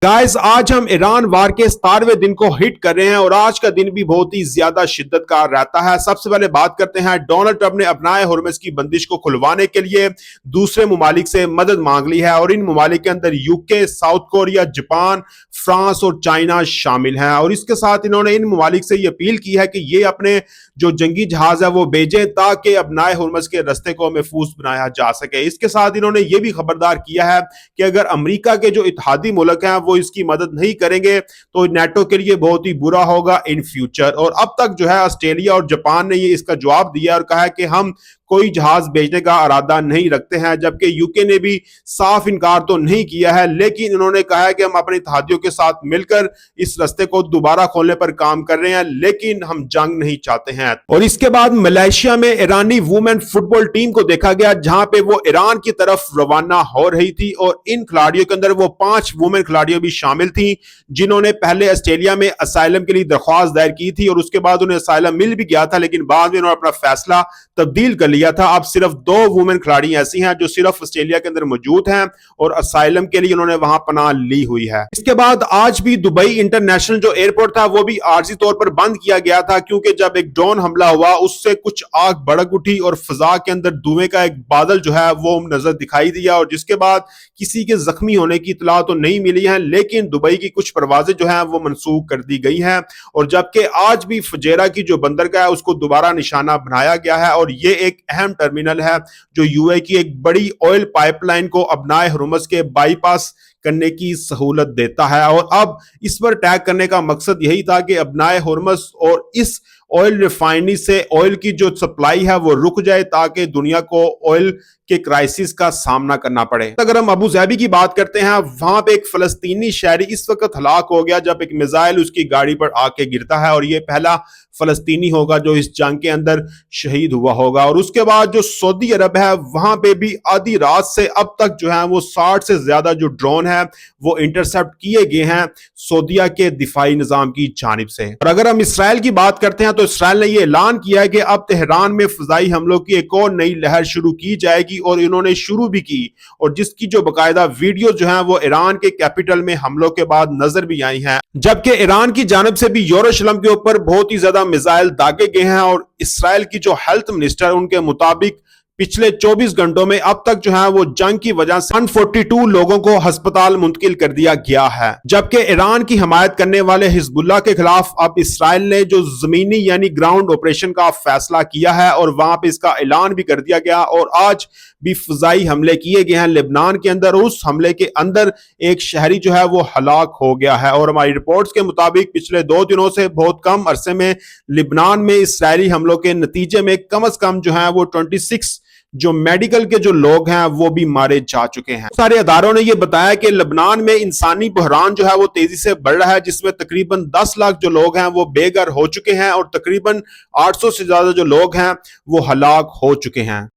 Guys आज हम Iran वार के 17वें दिन को हिट कर रहे हैं और आज का दिन भी बहुत ही ज्यादा शिद्दत का रहता है। सबसे पहले बात करते हैं, डोनाल्ड ट्रंप ने अपनाए हुर्मुज़ की बंदिश को खुलवाने के लिए दूसरे ममालिक से मदद मांग ली है और इन ममालिक के अंदर UK, south Korea, Japan, France और चाइना शामिल हैं। और इसके साथ इन्होंने इन ममालिक से ये अपील की है कि ये अपने जो जंगी जहाज है वो भेजें ताकि अपनाए हुर्मुज़ के रस्ते को महफूज बनाया जा सके। इसके साथ इन्होंने ये भी खबरदार किया है कि अगर अमेरिका के जो इत्तेहादी मुल्क हैं वो इसकी मदद नहीं करेंगे तो नेटो के लिए बहुत ही बुरा होगा इन फ्यूचर। और अब तक जो है ऑस्ट्रेलिया और जापान ने ये इसका जवाब दिया और कहा है कि हम कोई जहाज भेजने का इरादा नहीं रखते हैं, जबकि यूके ने भी साफ इनकार तो नहीं किया है, लेकिन इन्होंने कहा है कि हम अपने इत्तेहादियों के साथ मिलकर इस रास्ते को दोबारा खोलने पर काम कर रहे हैं, लेकिन हम जंग नहीं चाहते हैं। और इसके बाद मलेशिया में ईरानी वुमेन फुटबॉल टीम को देखा गया जहां पे वो ईरान की तरफ रवाना हो रही थी और इन खिलाड़ियों के अंदर वो 5 वुमेन खिलाड़ियों भी शामिल थी जिन्होंने पहले ऑस्ट्रेलिया में असाइलम के लिए दरख्वास्त दायर की थी और उसके बाद उन्हें असाइलम मिल भी गया था, लेकिन बाद में उन्होंने अपना फैसला तब्दील कर लिया था। अब सिर्फ 2 वुमेन खिलाड़ी ऐसी हैं जो सिर्फ ऑस्ट्रेलिया के अंदर मौजूद हैं और असाइलम के लिए उन्होंने वहां पनाह ली हुई है। इसके बाद आज भी दुबई इंटरनेशनल जो एयरपोर्ट था वो भी आर्जी तौर पर बंद किया गया था, क्योंकि जब एक ड्रोन हमला हुआ उससे कुछ आग भड़क उठी और फिजा के अंदर धुएं का एक बादल जो है वो नजर दिखाई दिया और जिसके बाद किसी के जख्मी होने की इतला तो नहीं मिली है, लेकिन दुबई की कुछ परवाजें जो हैं वो मनसूख कर दी गई हैं। और जबकि आज भी फुजैरा की जो बंदरगाह है उसको दोबारा निशाना बनाया गया है और ये एक अहम टर्मिनल है जो यूएई की एक बड़ी ऑयल पाइपलाइन को अपनाए हुर्मुज़ के बाईपास करने की सहूलत देता है। और अब इस पर टैग करने का मकसद यही था कि अपनाए हुर्मुज़ और इस ऑयल रिफाइनरी से ऑयल की जो सप्लाई है वो रुक जाए ताकि दुनिया को ऑयल के क्राइसिस का सामना करना पड़े। अगर हम अबू धाबी की बात करते हैं, वहां पे एक फलस्तीनी शहरी इस वक्त हलाक हो गया जब एक मिसाइल उसकी गाड़ी पर आके गिरता है और ये पहला फलस्तीनी होगा जो इस जंग के अंदर शहीद हुआ होगा। और उसके बाद जो सऊदी अरब है वहां पे भी आधी रात से अब तक जो है वो 60 से ज्यादा जो ड्रोन है वो इंटरसेप्ट किए गए हैं सऊदीया के दिफाई निजाम की जानिब से। और अगर हम इसराइल की बात करते हैं तो इसराइल ने ये ऐलान किया है कि अब तेहरान में फजाई हमलों की एक और नई लहर शुरू की जाएगी और इन्होंने शुरू भी की और जिसकी जो बकायदा वीडियो जो है वो ईरान के कैपिटल में हमलों के बाद नजर भी आई हैं। जबकि ईरान की जानिब से भी यरूशलेम के ऊपर बहुत ही ज्यादा मिसाइल दागे गए हैं और इसराइल की जो हेल्थ मिनिस्टर उनके मुताबिक पिछले 24 घंटों में अब तक जो है वो जंग की वजह से 142 लोगों को अस्पताल मुंतकिल कर दिया गया है। जबकि ईरान की हमायत करने वाले हिजबुल्लाह के खिलाफ अब इसराइल ने जो जमीनी यानी ग्राउंड ऑपरेशन का फैसला किया है और वहां पे इसका ऐलान भी कर दिया गया और आज भी फजाई हमले किए गए हैं लेबनान के अंदर। उस हमले के अंदर एक शहरी जो है वो हलाक हो गया है और हमारी रिपोर्ट्स के मुताबिक पिछले 2 दिनों से बहुत कम अरसे में लेबनान में इसराइली हमलों के नतीजे में कम से कम जो है वो 26 जो मेडिकल के जो लोग हैं वो भी मारे जा चुके हैं। सारे अदारों ने ये बताया कि लेबनान में इंसानी बहरान जो है वो तेजी से बढ़ रहा है, जिसमें तकरीबन 10 लाख जो लोग हैं वो बेघर हो चुके हैं और तकरीबन 800 से ज्यादा जो लोग हैं वो हलाक हो चुके हैं।